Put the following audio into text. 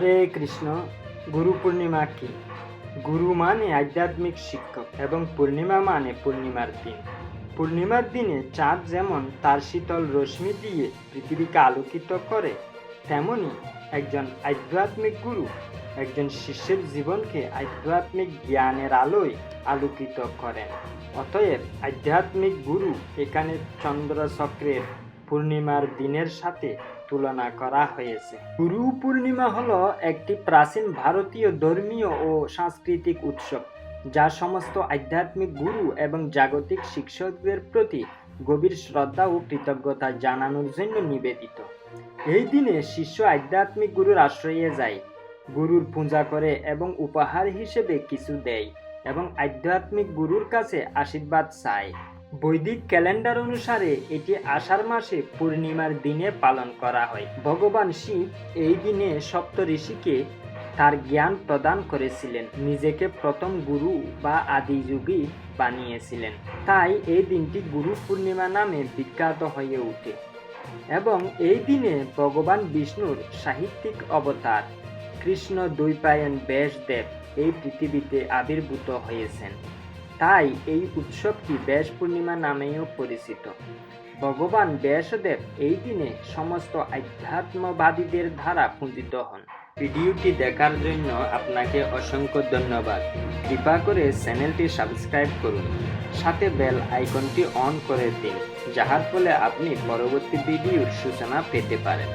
হরে কৃষ্ণ। গুরু পূর্ণিমা কি? গুরু মানে আধ্যাত্মিক শিক্ষক এবং পূর্ণিমা মানে পূর্ণিমার দিন। পূর্ণিমার দিনে চাঁদ যেমন তার শীতল রশ্মি দিয়ে পৃথিবীকে আলোকিত করে, তেমনি একজন আধ্যাত্মিক গুরু একজন শিষ্যের জীবনকে আধ্যাত্মিক জ্ঞানের আলোয় আলোকিত করেন। অতএব আধ্যাত্মিক গুরু এখানে চন্দ্রচক্রের পূর্ণিমার দিনের সাথে তুলনা করা হয়েছে। গুরু পূর্ণিমা হলো একটি প্রাচীন ভারতীয় ধর্মীয় ও সাংস্কৃতিক উৎসব, যা সমস্ত আধ্যাত্মিক গুরু এবং জাগতিক শিক্ষকদের প্রতি গভীর শ্রদ্ধা ও কৃতজ্ঞতা জানানোর জন্য নিবেদিত। এই দিনে শিষ্য আধ্যাত্মিক গুরুর আশ্রয়ে যায়, গুরুর পূজা করে এবং উপহার হিসেবে কিছু দেয় এবং আধ্যাত্মিক গুরুর কাছে আশীর্বাদ চায়। বৈদিক ক্যালেন্ডার অনুসারে এটি আষাঢ় মাসে পূর্ণিমার দিনে পালন করা হয়। ভগবান শিব এই দিনে সপ্ত ঋষিকে তার জ্ঞান প্রদান করেছিলেন, নিজেকে প্রথম গুরু বা আদিযোগী বানিয়েছিলেন। তাই এই দিনটি গুরু পূর্ণিমা নামে বিখ্যাত হয়ে ওঠে। এবং এই দিনে ভগবান বিষ্ণুর সাহিত্যিক অবতার কৃষ্ণ দ্বৈপায়ন ব্যাসদেব এই পৃথিবীতে আবির্ভূত হয়েছেন। তাই এই উৎসবটি ব্যাস পূর্ণিমা নামেও পরিচিত। ভগবান ব্যাসদেব এই দিনে সমস্ত আধ্যাত্মবাদীদের দ্বারা পূজিত হন। ভিডিওটি দেখার জন্য আপনাকে অসংখ্য ধন্যবাদ। কৃপা করে চ্যানেলটি সাবস্ক্রাইব করুন, সাথে বেল আইকনটি অন করে দিন, যাহার ফলে আপনি পরবর্তী ভিডিওর সূচনা পেতে পারেন।